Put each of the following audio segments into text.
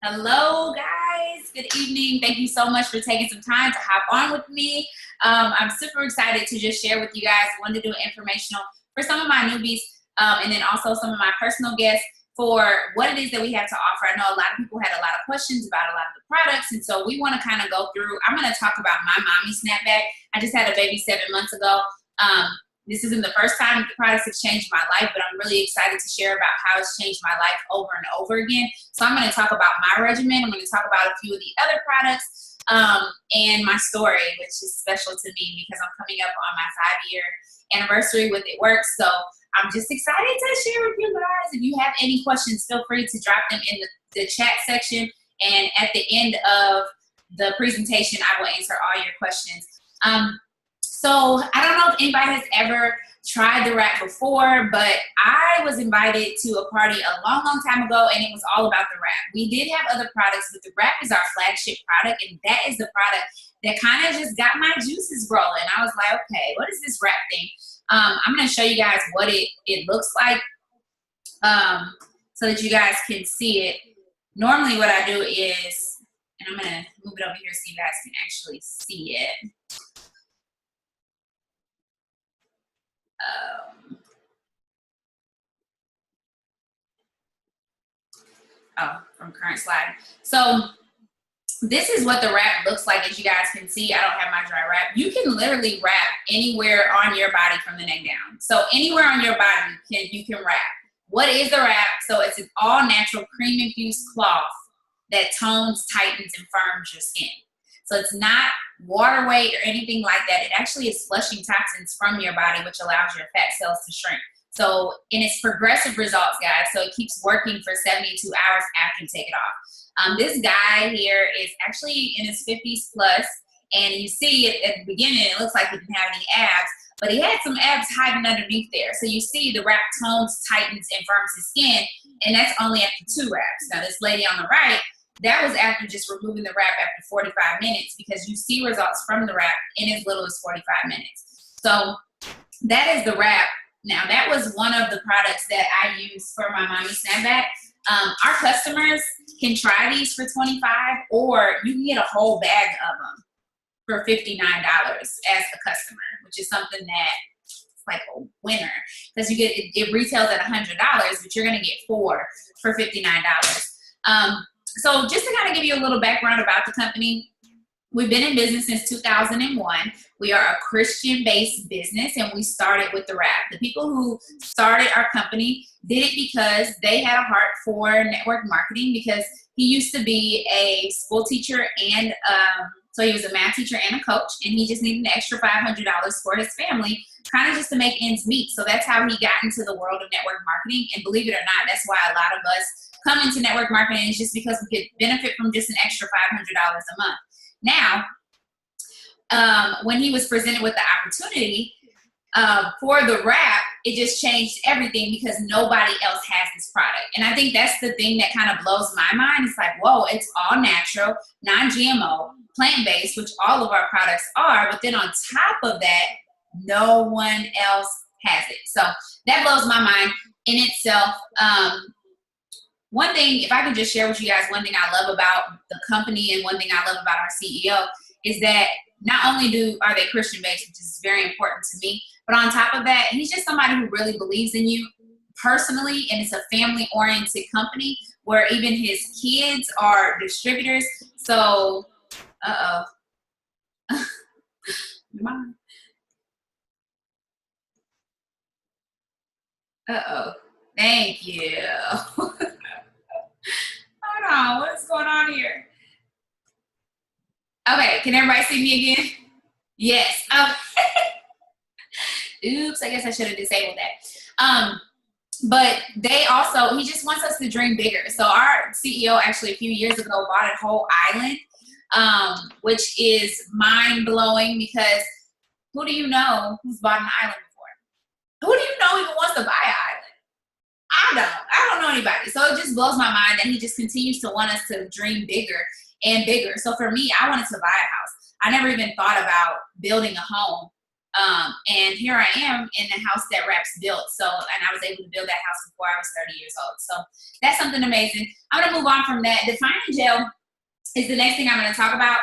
Hello, guys. Good evening. Thank you so much for taking some time to hop on with me. I'm super excited to just share with you guys. I wanted to do an informational for some of my newbies and then also some of my personal guests for what it is that we have to offer. I know a lot of people had a lot of questions about a lot of the products, and so we want to kind of go through. I'm going to talk about my mommy snapback. I just had a baby 7 months ago. This isn't the first time the products have changed my life, but I'm really excited to share about how it's changed my life over and over again. So I'm going to talk about my regimen. I'm going to talk about a few of the other products and my story, which is special to me because I'm coming up on my 5-year anniversary with It Works. So I'm just excited to share with you guys. If you have any questions, feel free to drop them in the chat section. And at the end of the presentation, I will answer all your questions. So I don't know if anybody has ever tried the wrap before, but I was invited to a party a long, long time ago, and it was all about the wrap. We did have other products, but the wrap is our flagship product, and that is the product that kind of just got my juices rolling. I was like, okay, what is this wrap thing? I'm going to show you guys what it looks like so that you guys can see it. Normally what I do is, and I'm going to move it over here so you guys can actually see it. From current slide. So this is what the wrap looks like. As you guys can see, I don't have my dry wrap. You can literally wrap anywhere on your body from the neck down. So anywhere on your body you can wrap. What is the wrap? So it's an all natural cream infused cloth that tones, tightens, and firms your skin. So it's not water weight or anything like that. It actually is flushing toxins from your body, which allows your fat cells to shrink. So, and it's progressive results, guys. So it keeps working for 72 hours after you take it off. This guy here is actually in his 50s plus, and you see it at the beginning, it looks like he didn't have any abs, but he had some abs hiding underneath there. So you see the wrap tones, tightens, and firms his skin, and that's only after 2 wraps. Now this lady on the right, that was after just removing the wrap after 45 minutes, because you see results from the wrap in as little as 45 minutes. So that is the wrap. Now, that was one of the products that I use for my mommy snapback. Our customers can try these for $25, or you can get a whole bag of them for $59 as a customer, which is something that's like a winner, because you get it retails at $100, but you're going to get 4 for $59. So just to kind of give you a little background about the company, we've been in business since 2001. We are a Christian-based business, and we started with the wrap. The people who started our company did it because they had a heart for network marketing, because he used to be a school teacher, and so he was a math teacher and a coach, and he just needed an extra $500 for his family, kind of just to make ends meet. So that's how he got into the world of network marketing, and believe it or not, that's why a lot of us come into network marketing, is just because we could benefit from just an extra $500 a month. Now, when he was presented with the opportunity for the wrap, it just changed everything, because nobody else has this product. And I think that's the thing that kind of blows my mind. It's like, whoa, it's all natural, non-GMO, plant-based, which all of our products are. But then on top of that, no one else has it. So that blows my mind in itself. One thing, if I can just share with you guys, one thing I love about the company and one thing I love about our CEO is that not only are they Christian-based, which is very important to me, but on top of that, he's just somebody who really believes in you personally, and it's a family-oriented company where even his kids are distributors. So, thank you. Hold on, what's going on here? Okay, can everybody see me again? Yes. Oops, I guess I should have disabled that. But they also, he just wants us to dream bigger. So our CEO actually a few years ago bought a whole island, which is mind-blowing, because who do you know who's bought an island before? Who do you know even wants to buy an island? I don't know anybody. So it just blows my mind that he just continues to want us to dream bigger and bigger. So for me, I wanted to buy a house. I never even thought about building a home And here I am in the house that Raps built. So, and I was able to build that house before I was 30 years old. So that's something amazing. I'm going to move on from that. Defining gel is the next thing I'm going to talk about.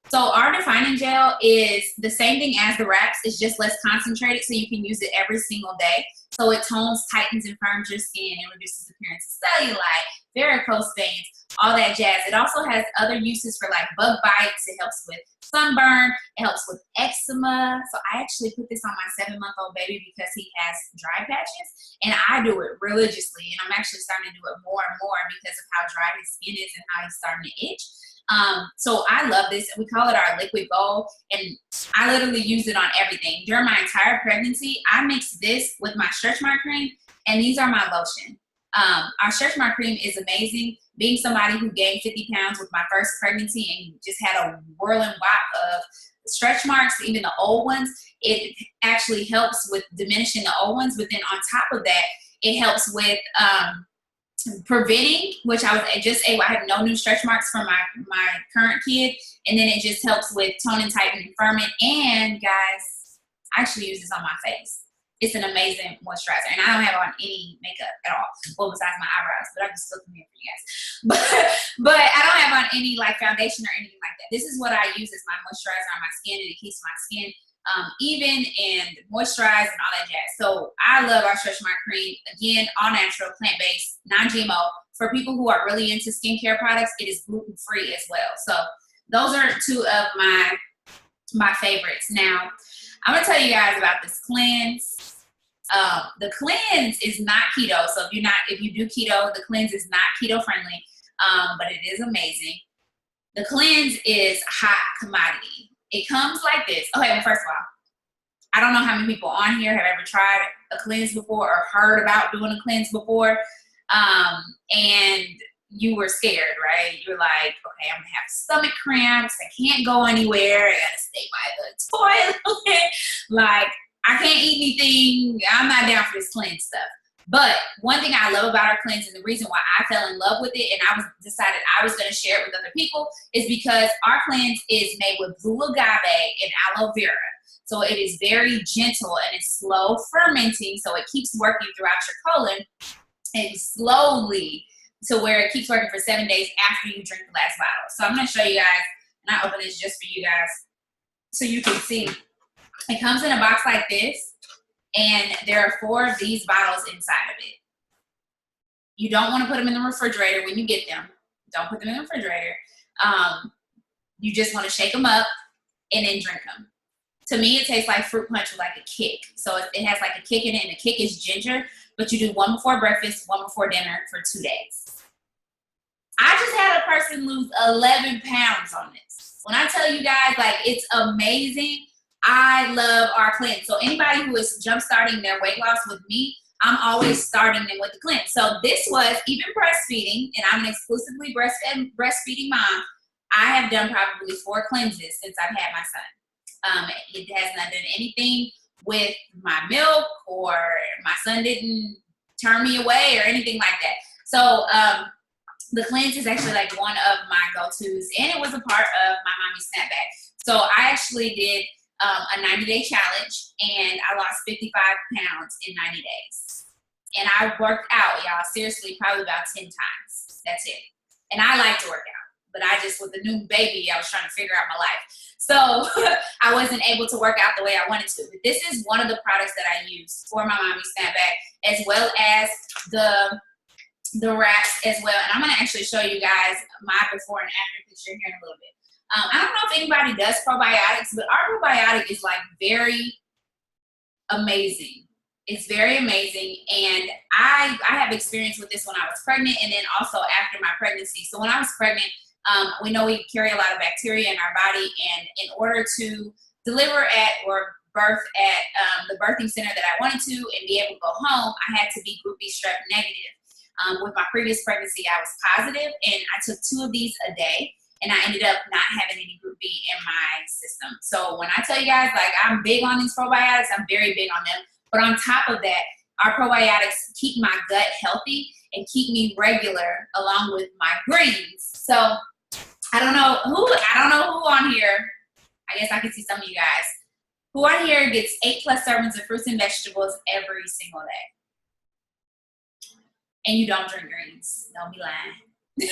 So our defining gel is the same thing as the Raps. It's just less concentrated, so you can use it every single day. So it tones, tightens, and firms your skin and reduces appearance of cellulite, varicose veins, all that jazz. It also has other uses for like bug bites. It helps with sunburn. It helps with eczema. So I actually put this on my 7-month-old baby because he has dry patches, and I do it religiously. And I'm actually starting to do it more and more because of how dry his skin is and how he's starting to itch. So I love this. We call it our liquid gold, and I literally use it on everything. During my entire pregnancy, I mixed this with my stretch mark cream, and these are my lotion. Our stretch mark cream is amazing. Being somebody who gained 50 pounds with my first pregnancy and just had a whirling wop of stretch marks, even the old ones, it actually helps with diminishing the old ones. But then on top of that, it helps with preventing, which I was just able, I have no new stretch marks from my current kid. And then it just helps with toning, tightening, and firming. And guys, I actually use this on my face. It's an amazing moisturizer, and I don't have on any makeup at all, well, besides my eyebrows, but I just look in here for you guys. But I don't have on any like foundation or anything like that. This is what I use as my moisturizer on my skin, and it keeps my skin even and moisturized and all that jazz. So I love our stretch mark cream. Again, all natural, plant-based, non-GMO. For people who are really into skincare products, it is gluten-free as well. So those are two of my favorites. Now, I'm gonna tell you guys about this cleanse. The cleanse is not keto, so if you do keto, the cleanse is not keto friendly, but it is amazing. The cleanse is hot commodity. It comes like this. Okay, well, first of all, I don't know how many people on here have ever tried a cleanse before or heard about doing a cleanse before, and you were scared, right? You're like, okay, I'm gonna have stomach cramps. I can't go anywhere. I gotta stay by the toilet. Like, I can't eat anything. I'm not down for this cleanse stuff. But one thing I love about our cleanse, and the reason why I fell in love with it, and I decided I was going to share it with other people, is because our cleanse is made with blue agave and aloe vera. So it is very gentle and it's slow fermenting, so it keeps working throughout your colon and slowly to where it keeps working for 7 days after you drink the last bottle. So I'm going to show you guys, and I open this just for you guys so you can see. It comes in a box like this, and there are 4 of these bottles inside of it. You don't want to put them in the refrigerator when you get them. Don't put them in the refrigerator. You just want to shake them up and then drink them. To me, it tastes like fruit punch with like a kick. So it has like a kick in it, and the kick is ginger, but you do 1 before breakfast, 1 before dinner for 2 days. I just had a person lose 11 pounds on this. When I tell you guys, like, it's amazing. I love our cleanse. So anybody who is jump-starting their weight loss with me, I'm always starting them with the cleanse. So this was even breastfeeding, and I'm an exclusively breastfeeding mom. I have done probably 4 cleanses since I've had my son. It has not done anything with my milk, or my son didn't turn me away or anything like that. So the cleanse is actually like one of my go-tos, and it was a part of my Mommy Snapback. So I actually did a 90-day challenge, and I lost 55 pounds in 90 days. And I worked out, y'all, seriously, probably about 10 times. That's it. And I like to work out, but I just, with the new baby, I was trying to figure out my life. So I wasn't able to work out the way I wanted to. But this is one of the products that I use for my Mommy Snapback, as well as the wraps as well. And I'm going to actually show you guys my before and after picture here in a little bit. I don't know if anybody does probiotics, but our probiotic is like very amazing. It's very amazing. And I have experience with this when I was pregnant, and then also after my pregnancy. So when I was pregnant, we know we carry a lot of bacteria in our body, and in order to deliver at or birth at the birthing center that I wanted to and be able to go home, I had to be Group B strep negative. With my previous pregnancy, I was positive, and I took 2 of these a day. And I ended up not having any Group B in my system. So when I tell you guys, like, I'm big on these probiotics, I'm very big on them. But on top of that, our probiotics keep my gut healthy and keep me regular along with my greens. So I don't know who on here, I guess I can see some of you guys, Who on here gets 8+ servings of fruits and vegetables every single day? And you don't drink greens. Don't be lying.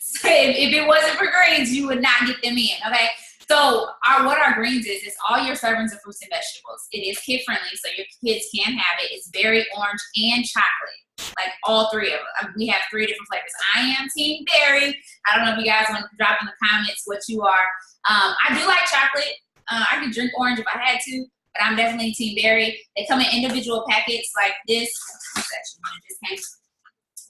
So if it wasn't for greens, you would not get them in, okay? So what our greens is all your servings of fruits and vegetables. It is kid friendly, so your kids can have it. It's berry, orange, and chocolate. Like all three of them. We have 3 different flavors. I am team berry. I don't know if you guys want to drop in the comments what you are. I do like chocolate. I could drink orange if I had to, but I'm definitely team berry. They come in individual packets like this. Actually, one just came.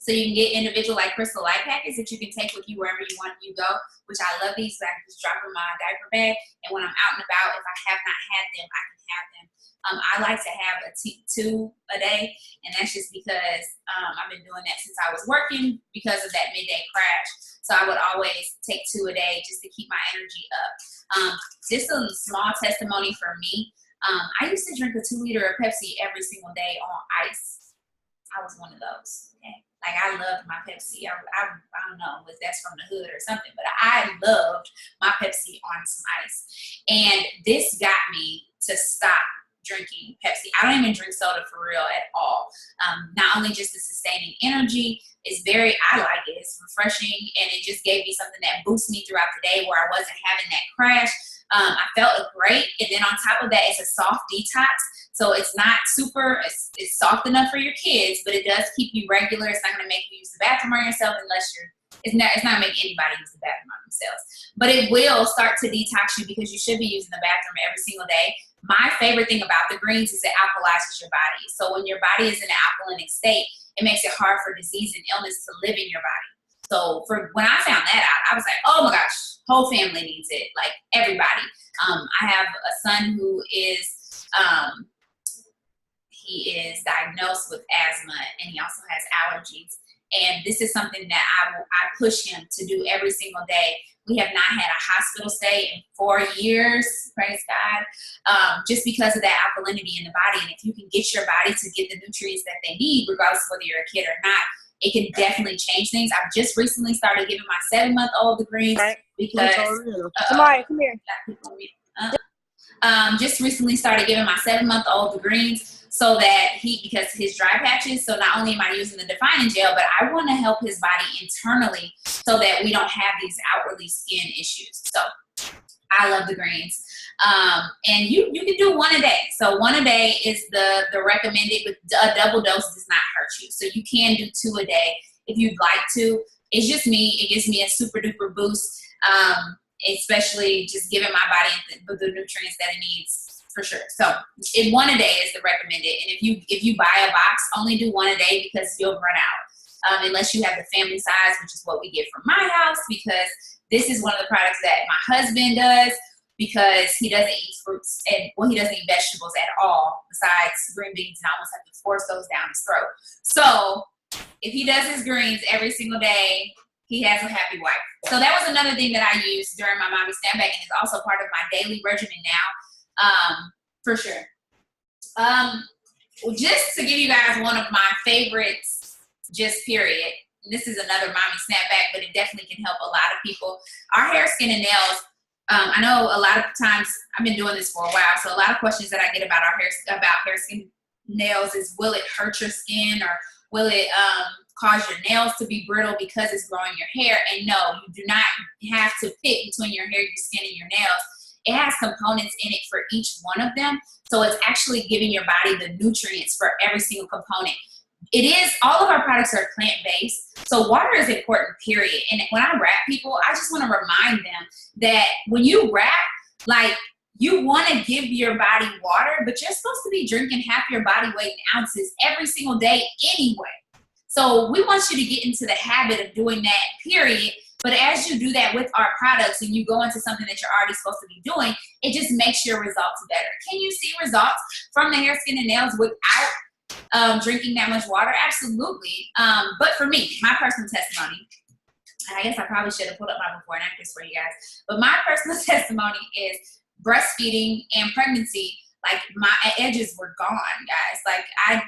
So you can get individual like Crystal Light packets that you can take with you wherever you want you go, which I love these. So I can just drop in my diaper bag. And when I'm out and about, if I have not had them, I can have them. I like to have 2 a day, and that's just because I've been doing that since I was working because of that midday crash. So I would always take 2 a day just to keep my energy up. Just a small testimony for me. I used to drink a 2-liter of Pepsi every single day on ice. I was one of those. Okay? Like I loved my Pepsi. I don't know if that's from the hood or something, but I loved my Pepsi on some ice. And this got me to stop drinking Pepsi. I don't even drink soda for real at all. Not only just the sustaining energy, I like it. It's refreshing, and it just gave me something that boosts me throughout the day where I wasn't having that crash. I felt great, and then on top of that, it's a soft detox. So it's not it's soft enough for your kids, but it does keep you regular. It's not going to make you use the bathroom on yourself it's not making anybody use the bathroom on themselves. But it will start to detox you because you should be using the bathroom every single day. My favorite thing about the greens is it alkalizes your body. So when your body is in an alkalinic state, it makes it hard for disease and illness to live in your body. So when I found that out, I was like, oh my gosh, whole family needs it, like everybody. I have a son who is, he is diagnosed with asthma, and he also has allergies. And this is something that I push him to do every single day. We have not had a hospital stay in 4 years, praise God, just because of that alkalinity in the body. And if you can get your body to get the nutrients that they need, regardless of whether you're a kid or not, it can definitely change things. I've just recently started giving my 7-month-old the greens because Samari, come here. Just recently started giving my 7-month-old the greens so that because his dry patches, so not only am I using the defining gel, but I want to help his body internally so that we don't have these outwardly skin issues. So I love the greens. And you can do 1 a day. So 1 a day is the recommended, but a double dose does not hurt you. So you can do 2 a day if you'd like to. It's just me. It gives me a super duper boost, especially just giving my body the nutrients that it needs for sure. So 1 a day is the recommended. And if you buy a box, only do 1 a day because you'll run out. Unless you have the family size, which is what we get from my house, because this is one of the products that my husband does, because he doesn't eat fruits and he doesn't eat vegetables at all besides green beans, and I almost have to force those down his throat. So if he does his greens every single day, he has a happy wife. So that was another thing that I used during my mommy snapback, and it's also part of my daily regimen now, for sure. Just to give you guys one of my favorites, just period. This is another mommy snapback, but it definitely can help a lot of people. Our hair, skin, and nails. I know a lot of times I've been doing this for a while, so a lot of questions that I get about hair, skin, nails is, will it hurt your skin, or will it cause your nails to be brittle because it's growing your hair? And no, you do not have to pick between your hair, your skin, and your nails. It has components in it for each one of them, so it's actually giving your body the nutrients for every single component. All of our products are plant-based, so water is important, period. And when I wrap people, I just want to remind them that when you wrap, like, you want to give your body water, but you're supposed to be drinking half your body weight in ounces every single day anyway. So we want you to get into the habit of doing that, period. But as you do that with our products and you go into something that you're already supposed to be doing, it just makes your results better. Can you see results from the hair, skin, and nails without drinking that much water? Absolutely. But for me, my personal testimony, and I guess I probably should have put up my before and afters for you guys, but my personal testimony is breastfeeding and pregnancy. Like, my edges were gone, guys. Like, I've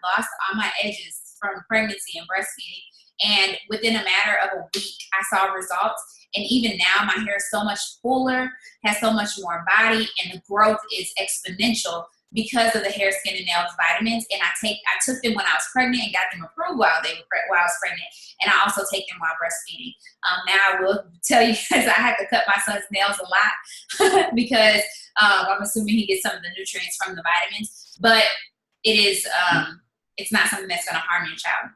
lost all my edges from pregnancy and breastfeeding. And within a matter of a week, I saw results. And even now, my hair is so much fuller, has so much more body, and the growth is exponential because of the hair, skin, and nails vitamins. And I took them when I was pregnant and got them approved while I was pregnant. And I also take them while breastfeeding. Now I will tell you guys, I had to cut my son's nails a lot because I'm assuming he gets some of the nutrients from the vitamins. But it is, it's not something that's going to harm your child.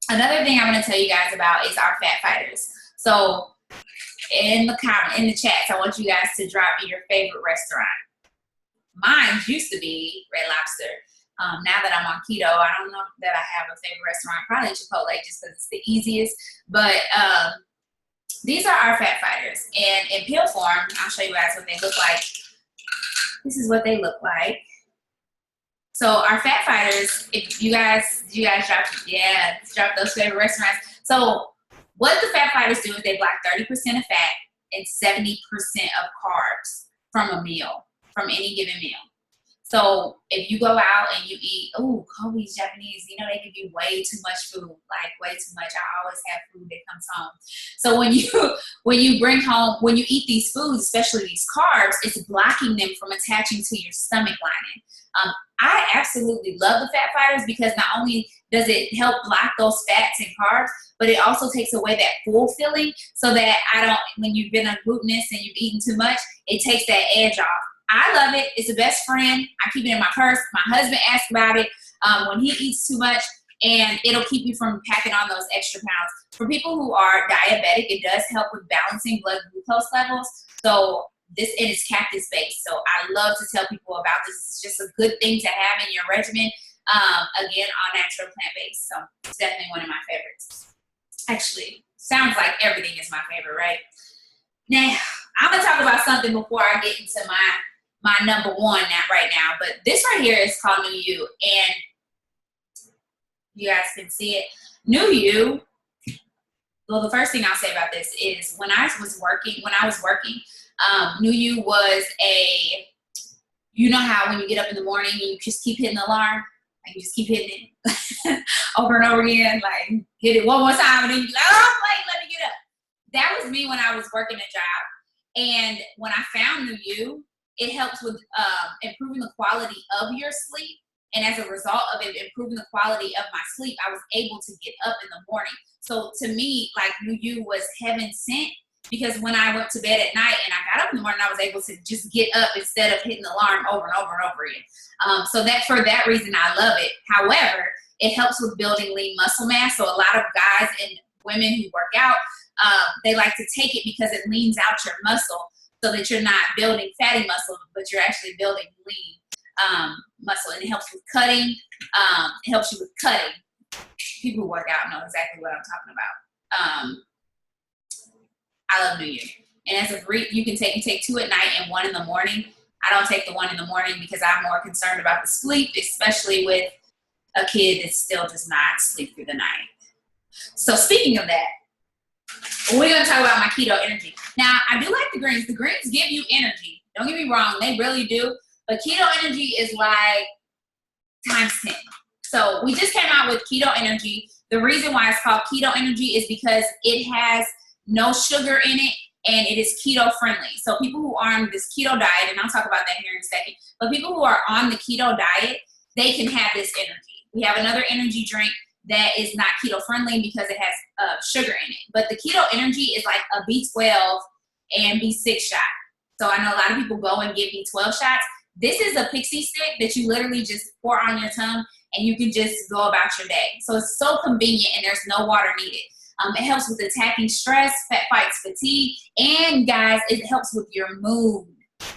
Another thing I want to tell you guys about is our fat fighters. So in the chats, I want you guys to drop your favorite restaurant. Mine used to be Red Lobster. Now that I'm on keto, I don't know that I have a favorite restaurant. Probably Chipotle, just because it's the easiest. But these are our fat fighters. And in pill form, I'll show you guys what they look like. This is what they look like. So our fat fighters, if you guys drop those favorite restaurants. So what the fat fighters do is they block 30% of fat and 70% of carbs from a meal, from any given meal. So if you go out and you eat, Kobe's Japanese, you know, they give you way too much food, like way too much. I always have food that comes home. So when you bring home, when you eat these foods, especially these carbs, it's blocking them from attaching to your stomach lining. I absolutely love the fat fighters because not only does it help block those fats and carbs, but it also takes away that full feeling so that when you've been on glutinous and you've eaten too much, it takes that edge off. I love it. It's a best friend. I keep it in my purse. My husband asks about it when he eats too much, and it'll keep you from packing on those extra pounds. For people who are diabetic, it does help with balancing blood glucose levels. So it is cactus based. So I love to tell people about this. It's just a good thing to have in your regimen. Again, all natural, plant based. So it's definitely one of my favorites. Actually, sounds like everything is my favorite, right? Now, I'm going to talk about something before I get into my number one right now. But this right here is called New You. And you guys can see it. New You, well, the first thing I'll say about this is when I was working, New You was you know how when you get up in the morning, you just keep hitting the alarm? Like you just keep hitting it over and over again, like hit it one more time and then you're like, oh, wait, let me get up. That was me when I was working a job. And when I found New You, it helps with improving the quality of your sleep. And as a result of it improving the quality of my sleep, I was able to get up in the morning. So to me, like New You was heaven sent, because when I went to bed at night and I got up in the morning, I was able to just get up instead of hitting the alarm over and over and over again. So that for that reason, I love it. However, it helps with building lean muscle mass. So a lot of guys and women who work out, they like to take it because it leans out your muscle so that you're not building fatty muscle, but you're actually building lean muscle. And it helps with cutting. It helps you with cutting. People who work out know exactly what I'm talking about. I love New You. And as you take 2 at night and 1 in the morning. I don't take the 1 in the morning because I'm more concerned about the sleep, especially with a kid that still does not sleep through the night. So speaking of that, we're going to talk about my keto energy. Now, I do like the greens. The greens give you energy. Don't get me wrong. They really do. But keto energy is like times 10. So we just came out with keto energy. The reason why it's called keto energy is because it has no sugar in it and it is keto friendly. So people who are on this keto diet, and I'll talk about that here in a second, but people who are on the keto diet, they can have this energy. We have another energy drink that is not keto friendly because it has sugar in it. But the keto energy is like a B12 and B6 shot. So I know a lot of people go and get B12 shots. This is a pixie stick that you literally just pour on your tongue and you can just go about your day. So it's so convenient and there's no water needed. It helps with attacking stress, fights fatigue, and guys, it helps with your mood.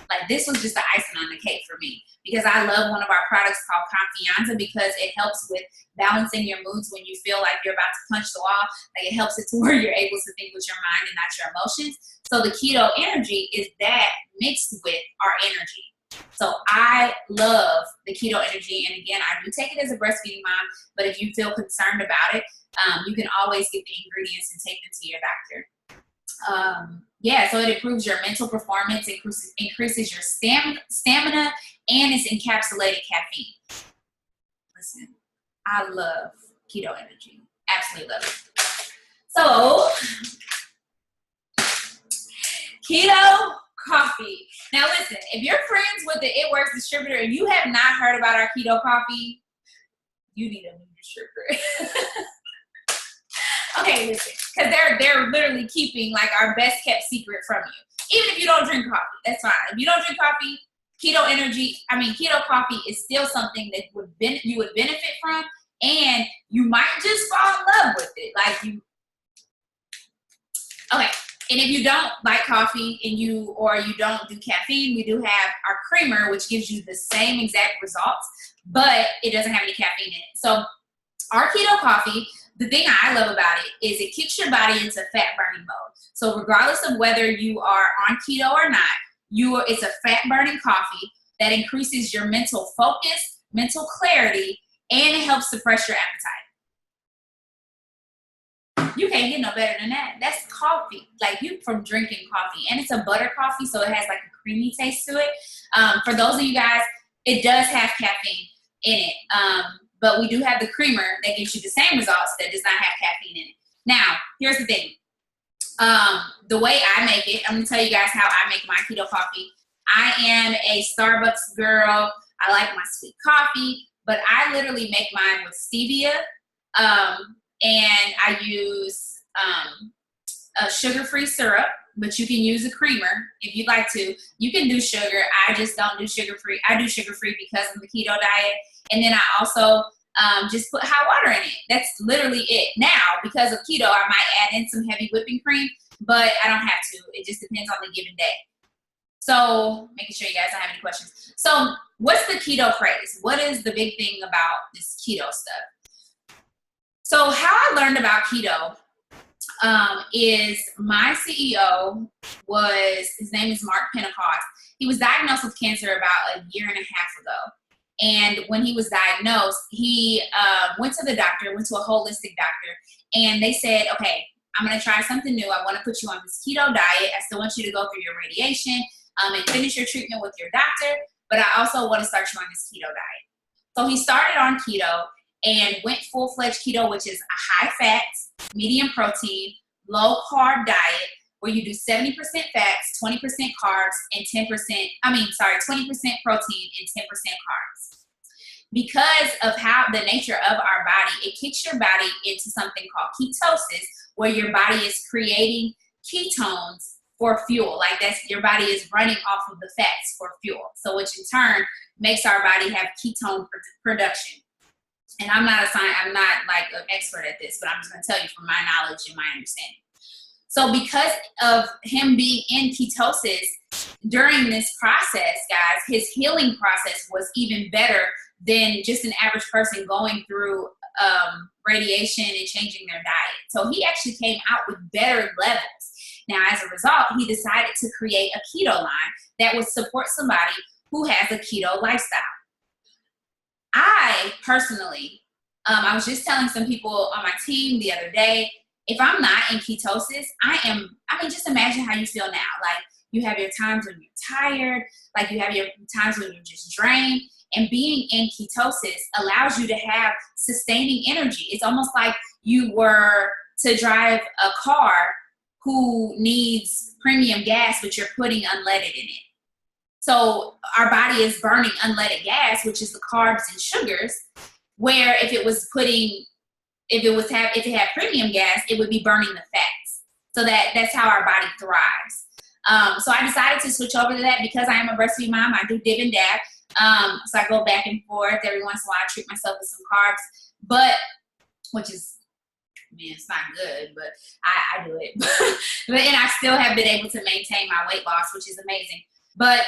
Like this was just the icing on the cake for me because I love one of our products called Confianza because it helps with balancing your moods when you feel like you're about to punch the wall. Like it helps it to where you're able to think with your mind and not your emotions. So the keto energy is that mixed with our energy. So I love the keto energy. And again, I do take it as a breastfeeding mom, but if you feel concerned about it, you can always get the ingredients and take them to your doctor. So it improves your mental performance, increases your stamina, and it's encapsulated caffeine. Listen, I love keto energy. Absolutely love it. So Now listen, if you're friends with the It Works distributor and you have not heard about our keto coffee, you need a new distributor. Okay, listen, because they're literally keeping like our best kept secret from you. Even if you don't drink coffee, that's fine. If you don't drink coffee, keto coffee is still something that you would benefit from, and you might just fall in love with it. Okay. And if you don't like coffee and you don't do caffeine, we do have our creamer, which gives you the same exact results, but it doesn't have any caffeine in it. So our keto coffee, the thing I love about it is it kicks your body into fat burning mode. So regardless of whether you are on keto or not, it's a fat burning coffee that increases your mental focus, mental clarity, and it helps suppress your appetite. You can't get no better than that. That's coffee, like you from drinking coffee. And it's a butter coffee, so it has like a creamy taste to it. For those of you guys, it does have caffeine in it. But we do have the creamer that gives you the same results that does not have caffeine in it. Now, here's the thing. The way I make it, I'm going to tell you guys how I make my keto coffee. I am a Starbucks girl. I like my sweet coffee, but I literally make mine with stevia. And I use a sugar-free syrup, but you can use a creamer if you'd like to. You can do sugar. I just don't do sugar-free. I do sugar-free because of the keto diet. And then I also just put hot water in it. That's literally it. Now, because of keto, I might add in some heavy whipping cream, but I don't have to. It just depends on the given day. So making sure you guys don't have any questions. So what's the keto craze? What is the big thing about this keto stuff? So how I learned about keto is my CEO his name is Mark Pentecost. He was diagnosed with cancer about a year and a half ago. And when he was diagnosed, he went to a holistic doctor, and they said, okay, I'm going to try something new. I want to put you on this keto diet. I still want you to go through your radiation and finish your treatment with your doctor, but I also want to start you on this keto diet. So he started on keto and went full-fledged keto, which is a high-fat, medium protein, low-carb diet where you do 70% fats, 20% carbs, and 20% protein and 10% carbs. Because of how the nature of our body, it kicks your body into something called ketosis, where your body is creating ketones for fuel. Like your body is running off of the fats for fuel. So which in turn makes our body have ketone production. And I'm not like an expert at this, but I'm just going to tell you from my knowledge and my understanding. So because of him being in ketosis during this process, guys, his healing process was even better than just an average person going through radiation and changing their diet. So he actually came out with better levels. Now, as a result, he decided to create a keto line that would support somebody who has a keto lifestyle. I personally, I was just telling some people on my team the other day, if I'm not in ketosis, just imagine how you feel now. Like you have your times when you're tired, like you have your times when you're just drained, and being in ketosis allows you to have sustaining energy. It's almost like you were to drive a car who needs premium gas, but you're putting unleaded in it. So our body is burning unleaded gas, which is the carbs and sugars, where if it had premium gas, it would be burning the fats. So that's how our body thrives. So I decided to switch over to that because I am a breastfeeding mom. I do dib and dab. So I go back and forth. Every once in a while, I treat myself with some carbs, which is, it's not good, but I do it. And I still have been able to maintain my weight loss, which is amazing. But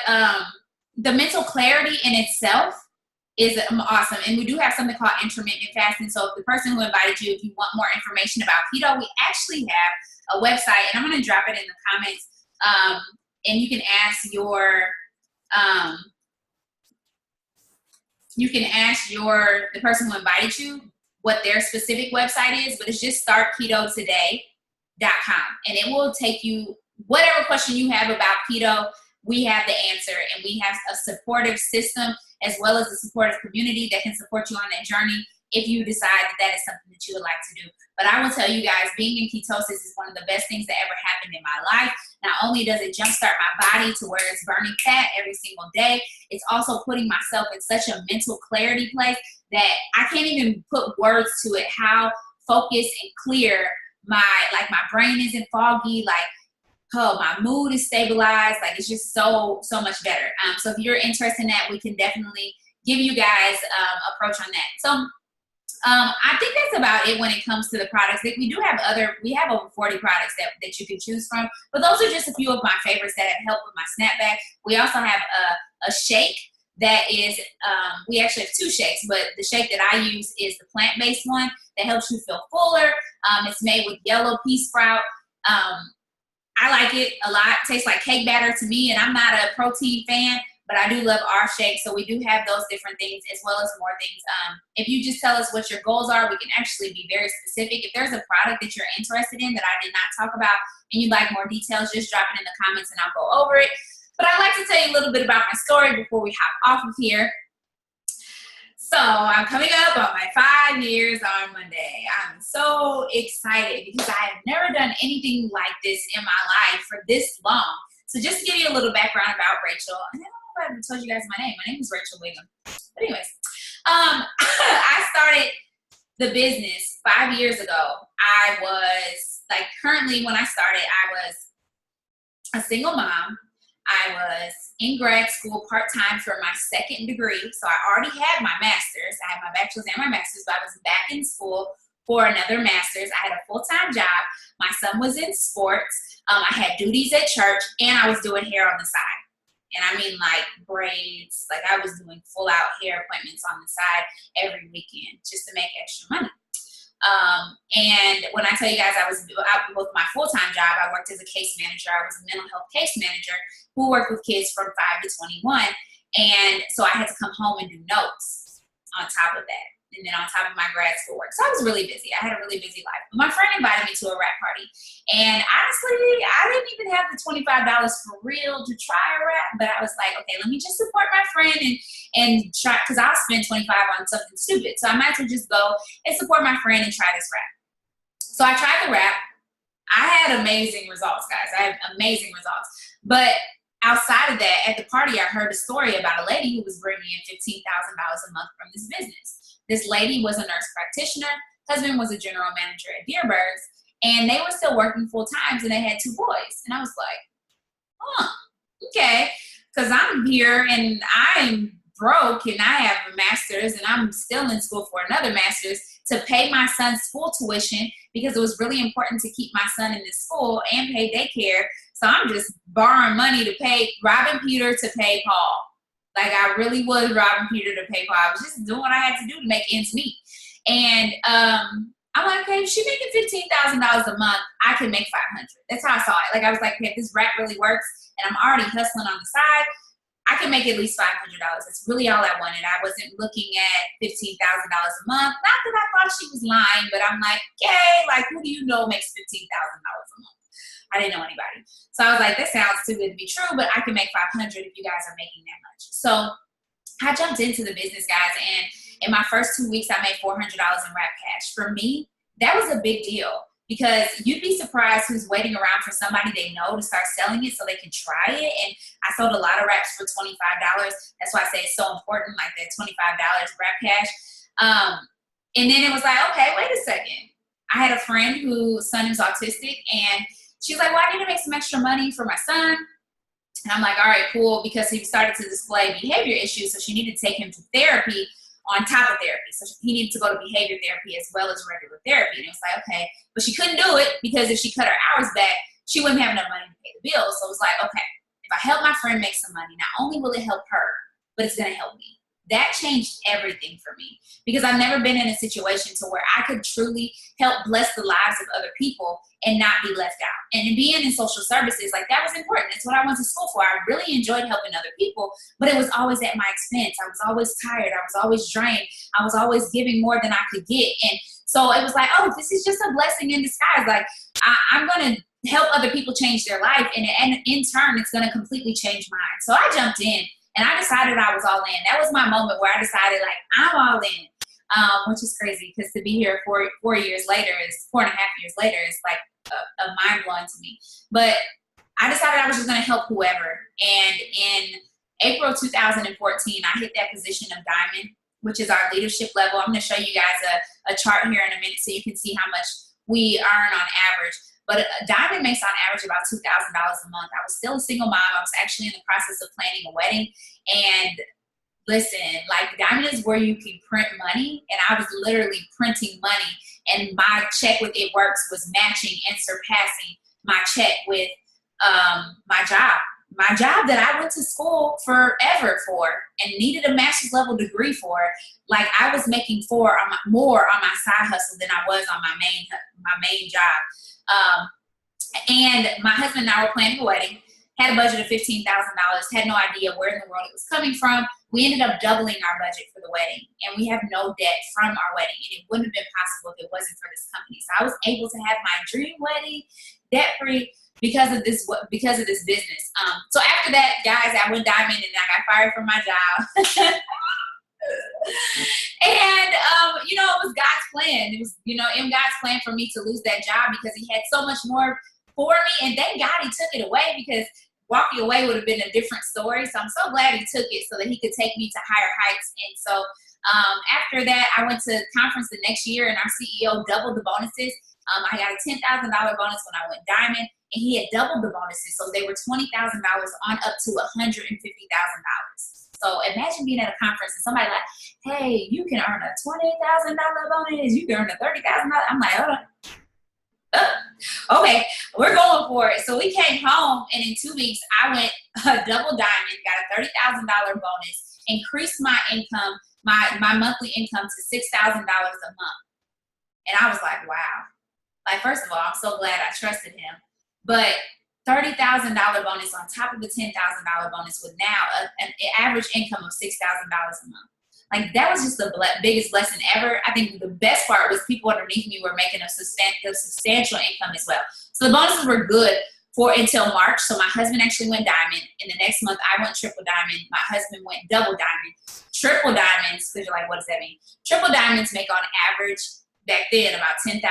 the mental clarity in itself is awesome. And we do have something called intermittent fasting. So if the person who invited you, if you want more information about keto, we actually have a website, and I'm going to drop it in the comments. And you can ask the person who invited you what their specific website is, but it's just startketotoday.com. And it will take you whatever question you have about keto. We have the answer, and we have a supportive system as well as a supportive community that can support you on that journey. if you decide that that is something that you would like to do. But I will tell you guys, being in ketosis is one of the best things that ever happened in my life. Not only does it jumpstart my body to where it's burning fat every single day, it's also putting myself in such a mental clarity place that I can't even put words to it, how focused and clear my brain isn't foggy, like, oh, my mood is stabilized. Like, it's just so much better. So if you're interested in that, we can definitely give you guys approach on that. So I think that's about it when it comes to the products. We do have we have over 40 products that you can choose from, but those are just a few of my favorites that have helped with my snapback. We also have a shake that is, we actually have 2 shakes, but the shake that I use is the plant-based one that helps you feel fuller. It's made with yellow pea sprout. I like it a lot. It tastes like cake batter to me, and I'm not a protein fan, but I do love our shake. So we do have those different things as well as more things. If you just tell us what your goals are, we can actually be very specific. If there's a product that you're interested in that I did not talk about and you'd like more details, just drop it in the comments and I'll go over it. But I'd like to tell you a little bit about my story before we hop off of here. So I'm coming up on my 5 years on Monday. I'm so excited because I have never done anything like this in my life for this long. So just to give you a little background about Rachel, and I don't know if I ever told you guys my name. My name is Rachel Wiggum. But anyways, I started the business 5 years ago. I was currently when I started, I was a single mom. I was in grad school part-time for my 2nd degree. So I already had my master's. I had my bachelor's and my master's, but I was back in school for another master's. I had a full-time job. My son was in sports. I had duties at church, and I was doing hair on the side. And I mean, like, braids. Like, I was doing full-out hair appointments on the side every weekend just to make extra money. And when I tell you guys I was out with my full-time job, I worked as a case manager. I was a mental health case manager who worked with kids from 5 to 21. And so I had to come home and do notes on top of that. And then on top of my grad school work. So I was really busy. I had a really busy life. But my friend invited me to a rap party. And honestly, I didn't even have the $25 for real to try a rap. But I was like, okay, let me just support my friend and try, because I'll spend 25 on something stupid. So I might as well just go and support my friend and try this rap. So I tried the rap. I had amazing results, guys. I had amazing results. But outside of that, at the party, I heard a story about a lady who was bringing in $15,000 a month from this business. This lady was a nurse practitioner. Husband was a general manager at Deerbergs, and they were still working full time, and they had 2 boys. And I was like, okay, because I'm here and I'm broke and I have a master's and I'm still in school for another master's to pay my son's school tuition because it was really important to keep my son in this school and pay daycare. So I'm just borrowing money to pay Robin Peter to pay Paul. Like, I really was robbing Peter to pay Paul. I was just doing what I had to do to make ends meet. And I'm like, okay, if she's making $15,000 a month, I can make $500. That's how I saw it. Like, I was like, okay, if this rap really works and I'm already hustling on the side, I can make at least $500. That's really all I wanted. I wasn't looking at $15,000 a month. Not that I thought she was lying, but I'm like, okay, like, who do you know makes $15,000 a month? I didn't know anybody. So I was like, that sounds too good to be true, but I can make $500 if you guys are making that much. So I jumped into the business, guys, and in my first 2 weeks, I made $400 in rap cash. For me, that was a big deal because you'd be surprised who's waiting around for somebody they know to start selling it so they can try it. And I sold a lot of raps for $25. That's why I say it's so important, like that $25 rap cash. And then it was like, okay, wait a second. I had a friend whose son is autistic, and she's like, well, I need to make some extra money for my son. And I'm like, all right, cool, because he started to display behavior issues, so she needed to take him to therapy on top of therapy. So he needed to go to behavior therapy as well as regular therapy. And it was like, okay, but she couldn't do it because if she cut her hours back, she wouldn't have enough money to pay the bills. So it was like, okay, if I help my friend make some money, not only will it help her, but it's going to help me. That changed everything for me because I've never been in a situation to where I could truly help bless the lives of other people and not be left out. And in being in social services, like, that was important. It's what I went to school for. I really enjoyed helping other people, but it was always at my expense. I was always tired. I was always drained. I was always giving more than I could get. And so it was like, oh, this is just a blessing in disguise. Like, I'm going to help other people change their life. And in turn, it's going to completely change mine. So I jumped in. And I decided I was all in. That was my moment where I decided, like, I'm all in. which is crazy because to be here 4 years later is 4.5 years later is like a mind blowing to me. But I decided I was just going to help whoever. And in April 2014, I hit that position of diamond, which is our leadership level. I'm going to show you guys a chart here in a minute so you can see how much we earn on average. But a diamond makes on average about $2,000 a month. I was still a single mom. I was actually in the process of planning a wedding. And listen, like diamond is where you can print money. And I was literally printing money. And my check with It Works was matching and surpassing my check with my job. My job that I went to school forever for and needed a master's level degree for. Like I was making more on my side hustle than I was on my main job. And my husband and I were planning a wedding, had a budget of $15,000, had no idea where in the world it was coming from. We ended up doubling our budget for the wedding, and we have no debt from our wedding, and it wouldn't have been possible if it wasn't for this company. So I was able to have my dream wedding debt-free because of this business. So after that, guys, I went diamond and I got fired from my job. And, it was God's plan. It was, in God's plan for me to lose that job because he had so much more for me. And thank God he took it away because walking away would have been a different story. So I'm so glad he took it so that he could take me to higher heights. And so after that, I went to conference the next year and our CEO doubled the bonuses. I got a $10,000 bonus when I went diamond, and he had doubled the bonuses. So they were $20,000 on up to $150,000. So imagine being at a conference and somebody like, hey, you can earn a $20,000 bonus. You can earn a $30,000. I'm like, hold on. Okay, we're going for it. So we came home, and in 2 weeks, I went double diamond, got a $30,000 bonus, increased my income, my monthly income to $6,000 a month. And I was like, wow. Like, first of all, I'm so glad I trusted him. But $30,000 bonus on top of the $10,000 bonus with now an average income of $6,000 a month. Like, that was just the biggest lesson ever. I think the best part was people underneath me were making a substantial income as well. So the bonuses were good until March. So my husband actually went diamond. In the next month, I went triple diamond. My husband went double diamond. Triple diamonds, because you're like, what does that mean? Triple diamonds make on average back then about $10,000 a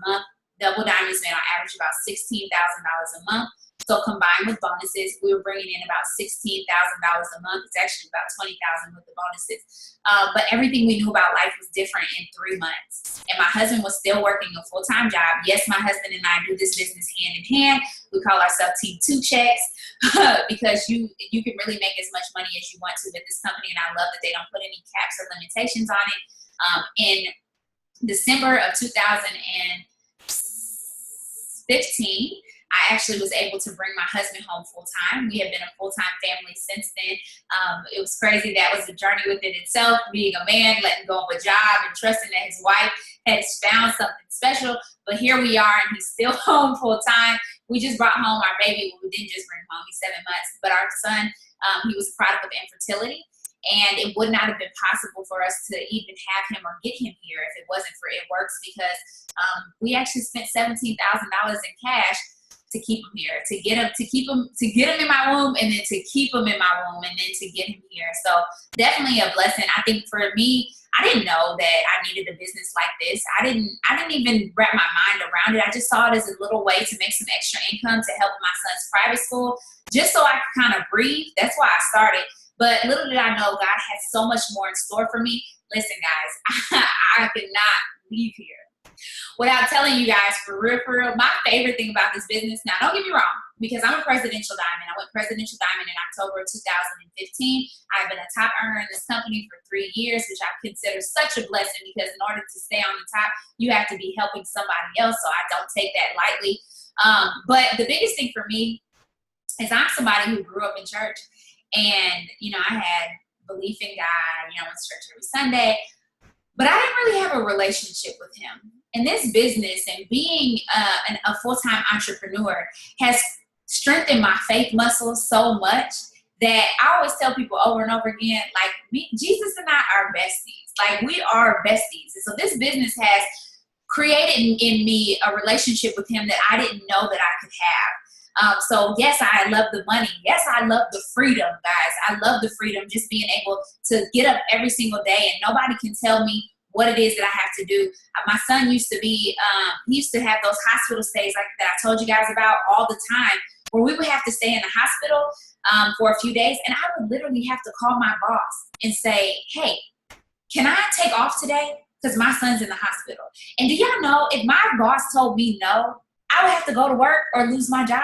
month. Double diamonds made on average about $16,000 a month. So combined with bonuses, we were bringing in about $16,000 a month. It's actually about $20,000 with the bonuses. But everything we knew about life was different in 3 months. And my husband was still working a full-time job. Yes, my husband and I do this business hand in hand. We call ourselves Team Two Checks because you can really make as much money as you want to with this company. And I love that they don't put any caps or limitations on it. In December of 2015, I actually was able to bring my husband home full time. We have been a full-time family since then. It was crazy. That was a journey within itself, being a man, letting go of a job and trusting that his wife has found something special. But here we are, and he's still home full time. We just brought home our baby. Well, we didn't just bring him home. He's 7 months. But our son, he was a product of infertility. And it would not have been possible for us to even have him or get him here if it wasn't for It Works, because we actually spent $17,000 in cash to keep him here, to get him in my womb, and then to keep him in my womb, and then to get him here. So definitely a blessing. I think for me, I didn't know that I needed a business like this. I didn't even wrap my mind around it. I just saw it as a little way to make some extra income to help my son's private school, just so I could kind of breathe. That's why I started. But little did I know God had so much more in store for me. Listen, guys, I could not leave here without telling you guys for real, my favorite thing about this business. Now, don't get me wrong, because I'm a presidential diamond. I went presidential diamond in October of 2015. I've been a top earner in this company for 3 years, which I consider such a blessing, because in order to stay on the top, you have to be helping somebody else. So I don't take that lightly. But the biggest thing for me is I'm somebody who grew up in church. And, I had belief in God, I went to church every Sunday, but I didn't really have a relationship with him. And this business and being a full-time entrepreneur has strengthened my faith muscles so much that I always tell people over and over again, like, Jesus and I are besties. Like, we are besties. And so this business has created in me a relationship with him that I didn't know that I could have. So yes, I love the money. Yes, I love the freedom, guys. I love the freedom, just being able to get up every single day and nobody can tell me what it is that I have to do. My son used to be, he used to have those hospital stays like that I told you guys about all the time, where we would have to stay in the hospital for a few days, and I would literally have to call my boss and say, hey, can I take off today? Because my son's in the hospital. And do y'all know, if my boss told me no, I would have to go to work or lose my job.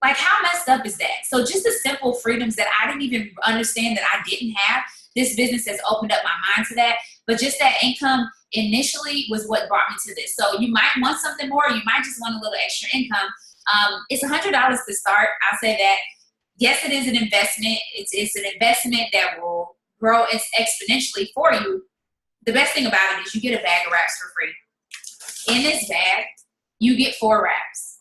Like, how messed up is that? So just the simple freedoms that I didn't even understand that I didn't have, this business has opened up my mind to that. But just that income initially was what brought me to this. So you might want something more. You might just want a little extra income. It's $100 to start. I'll say that. Yes, it is an investment. It's an investment that will grow exponentially for you. The best thing about it is you get a bag of wraps for free. In this bag, you get 4 wraps.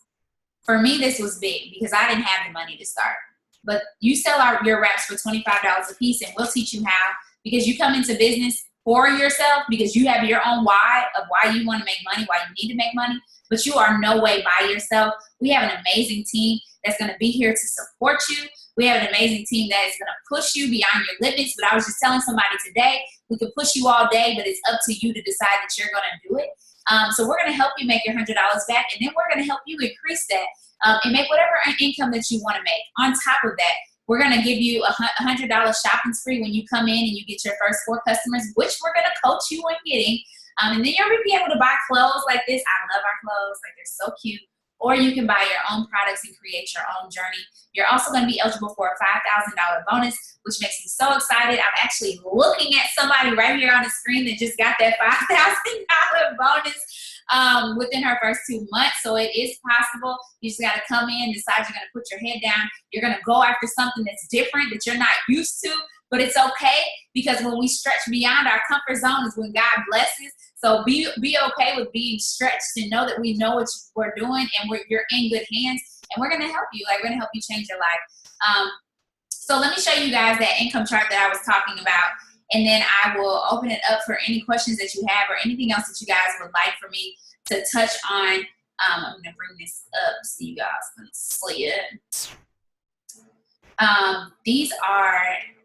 For me, this was big because I didn't have the money to start. But you sell out your wraps for $25 a piece, and we'll teach you how, because you come into business for yourself, because you have your own why of why you want to make money, why you need to make money, but you are no way by yourself. We have an amazing team that's going to be here to support you. We have an amazing team that is going to push you beyond your limits. But I was just telling somebody today, we can push you all day, but it's up to you to decide that you're going to do it. So we're going to help you make your $100 back, and then we're going to help you increase that and make whatever income that you want to make. On top of that, we're going to give you a $100 shopping spree when you come in and you get your first 4 customers, which we're going to coach you on getting. And then you're going to be able to buy clothes like this. I love our clothes. Like, they're so cute. Or you can buy your own products and create your own journey. You're also going to be eligible for a $5,000 bonus, which makes me so excited. I'm actually looking at somebody right here on the screen that just got that $5,000 bonus within her first 2 months. So it is possible. You just got to come in, decide you're going to put your head down. You're going to go after something that's different, that you're not used to. But it's okay, because when we stretch beyond our comfort zone is when God blesses. So be okay with being stretched, and know that we know what we're doing, and you're in good hands, and we're going to help you. Like, we're going to help you change your life. So let me show you guys that income chart that I was talking about, and then I will open it up for any questions that you have or anything else that you guys would like for me to touch on. I'm going to bring this up so you guys can see it. These are,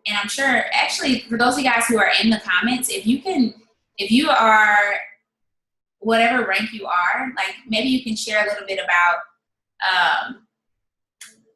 and I'm sure, actually, for those of you guys who are in the comments, if you are whatever rank you are, like, maybe you can share a little bit about,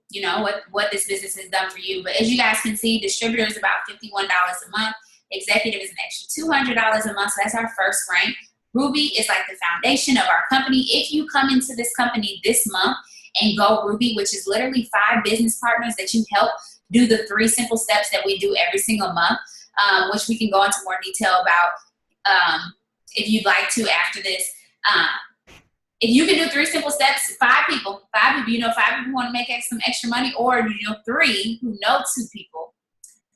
you know, what this business has done for you. But as you guys can see, distributor is about $51 a month. Executive is an extra $200 a month. So that's our first rank. Ruby is like the foundation of our company. If you come into this company this month and go Ruby, which is literally 5 business partners that you help do the 3 simple steps that we do every single month, which we can go into more detail about if you'd like to after this. If you can do 3 simple steps, 5 people, you know, 5 people want to make some extra money, or, you know, 3 who know 2 people.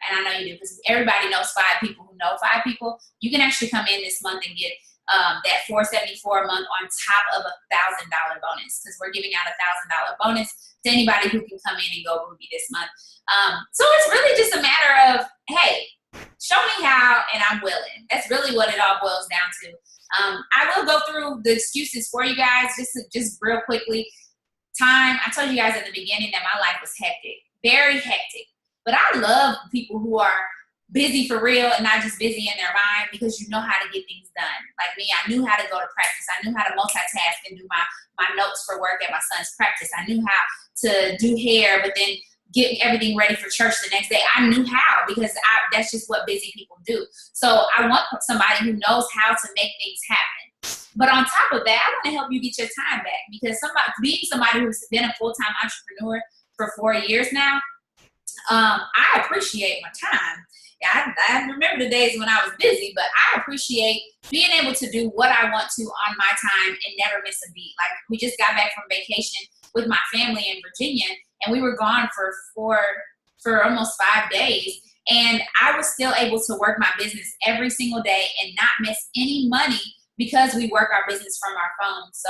And I know you do, because everybody knows 5 people who know 5 people. You can actually come in this month and get that $474 a month on top of a $1,000 bonus, because we're giving out a $1,000 bonus to anybody who can come in and go Ruby this month. So it's really just a matter of, hey, show me how, and I'm willing. That's really what it all boils down to. I will go through the excuses for you guys just real quickly. Time, I told you guys at the beginning that my life was hectic, very hectic. But I love people who are busy for real and not just busy in their mind, because you know how to get things done. Like me, I knew how to go to practice. I knew how to multitask and do my notes for work at my son's practice. I knew how to do hair, but then get everything ready for church the next day. I knew how, because that's just what busy people do. So I want somebody who knows how to make things happen. But on top of that, I want to help you get your time back, because being somebody who's been a full-time entrepreneur for 4 years now, I appreciate my time. I remember the days when I was busy, but I appreciate being able to do what I want to on my time and never miss a beat. Like, we just got back from vacation with my family in Virginia, and we were gone for almost 5 days. And I was still able to work my business every single day and not miss any money, because we work our business from our phone. So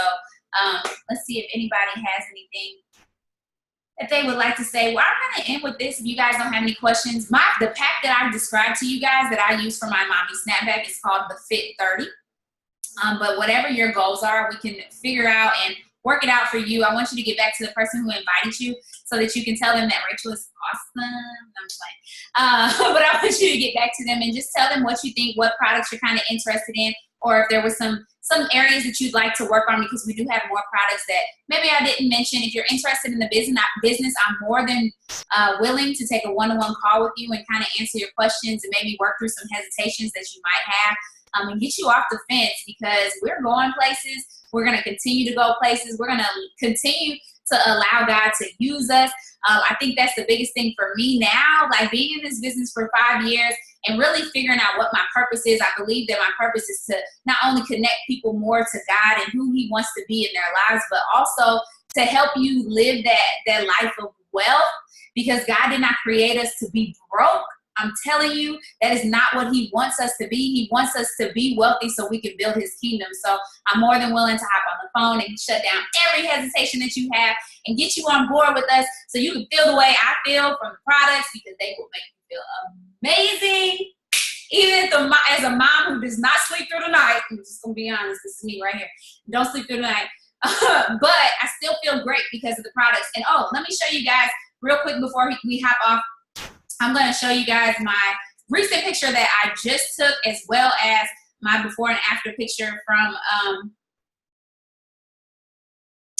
let's see if anybody has anything that they would like to say. Well, I'm going to end with this if you guys don't have any questions. The pack that I've described to you guys that I use for my mommy snapback is called the Fit 30. But whatever your goals are, we can figure out and work it out for you. I want you to get back to the person who invited you so that you can tell them that Rachel is awesome. I'm playing. But I want you to get back to them and just tell them what you think, what products you're kind of interested in, or if there was some areas that you'd like to work on, because we do have more products that maybe I didn't mention. If you're interested in the business, I'm more than willing to take a one-on-one call with you and kind of answer your questions and maybe work through some hesitations that you might have, and get you off the fence, because we're going places. We're going to continue to go places. We're going to continue to allow God to use us. I think that's the biggest thing for me now, like being in this business for 5 years and really figuring out what my purpose is. I believe that my purpose is to not only connect people more to God and who He wants to be in their lives, but also to help you live that life of wealth, because God did not create us to be broke. I'm telling you, that is not what He wants us to be. He wants us to be wealthy so we can build His kingdom. So I'm more than willing to hop on the phone and shut down every hesitation that you have and get you on board with us so you can feel the way I feel from the products, because they will make you feel amazing. Even as a mom who does not sleep through the night, I'm just going to be honest, this is me right here. Don't sleep through the night. But I still feel great because of the products. And let me show you guys real quick before we hop off. I'm going to show you guys my recent picture that I just took, as well as my before and after picture from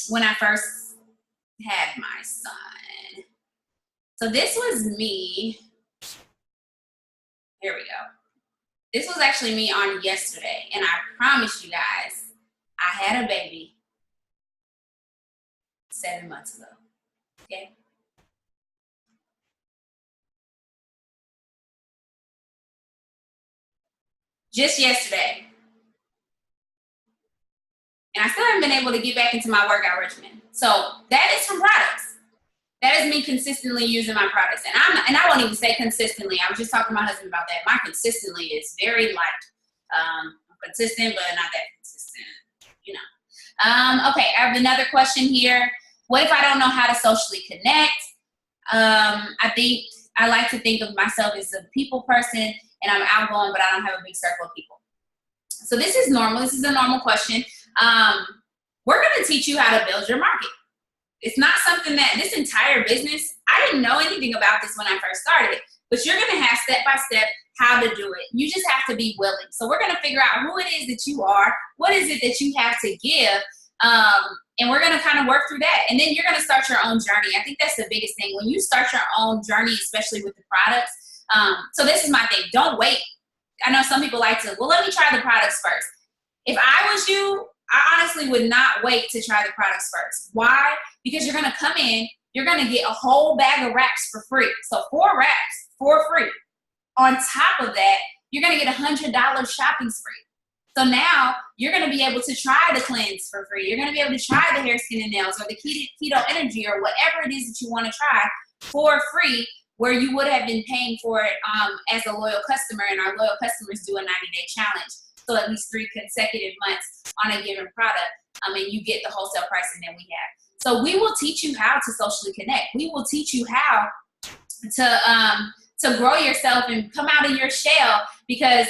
when I first had my son. So this was me. Here we go. This was actually me on yesterday, and I promise you guys, I had a baby 7 months ago. Okay. Just yesterday. And I still haven't been able to get back into my workout regimen. So that is from products. That is me consistently using my products. And I won't even say consistently. I was just talking to my husband about that. My consistently is very light. I'm consistent, but not that consistent, you know. Okay, I have another question here. What if I don't know how to socially connect? I like to think of myself as a people person, and I'm outgoing, but I don't have a big circle of people. So this is normal. This is a normal question. We're going to teach you how to build your market. It's not something that this entire business, I didn't know anything about this when I first started, but you're going to have step-by-step how to do it. You just have to be willing. So we're going to figure out who it is that you are, what is it that you have to give, and we're going to kind of work through that. And then you're going to start your own journey. I think that's the biggest thing. When you start your own journey, especially with the products, so this is my thing. Don't wait. I know some people like to, well, let me try the products first. If I was you, I honestly would not wait to try the products first. Why? Because you're going to come in, you're going to get a whole bag of wraps for free. So 4 wraps for free. On top of that, you're going to get $100 shopping spree. So now you're going to be able to try the cleanse for free. You're going to be able to try the hair, skin, and nails, or the keto energy, or whatever it is that you want to try for free, where you would have been paying for it as a loyal customer. And our loyal customers do a 90-day challenge. So at least 3 consecutive months on a given product, and you get the wholesale pricing that we have. So we will teach you how to socially connect. We will teach you how to grow yourself and come out of your shell, because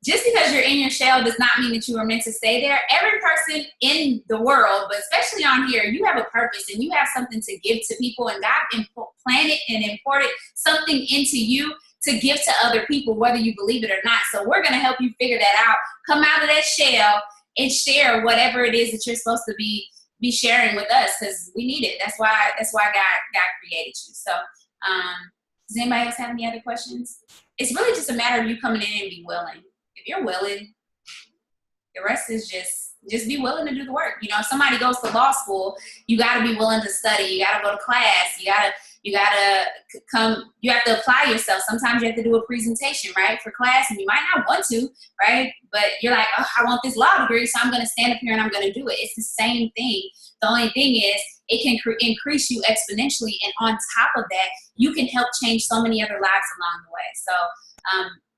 just because you're in your shell does not mean that you are meant to stay there. Every person in the world, but especially on here, you have a purpose and you have something to give to people, and God planted and imported something into you to give to other people, whether you believe it or not. So we're going to help you figure that out. Come out of that shell and share whatever it is that you're supposed to be sharing with us, because we need it. That's why God created you. So does anybody else have any other questions? It's really just a matter of you coming in and be willing. If you're willing, the rest is just be willing to do the work. You know, if somebody goes to law school, you got to be willing to study. You got to go to class. You have to apply yourself. Sometimes you have to do a presentation, right, for class, and you might not want to, right? But you're like, oh, I want this law degree, so I'm going to stand up here and I'm going to do it. It's the same thing. The only thing is it can increase you exponentially, and on top of that, you can help change so many other lives along the way. So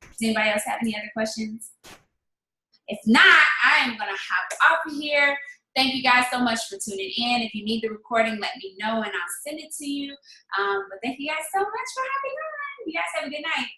does anybody else have any other questions? If not, I am going to hop off of here. Thank you guys so much for tuning in. If you need the recording, let me know and I'll send it to you. But thank you guys so much for hopping on. You guys have a good night.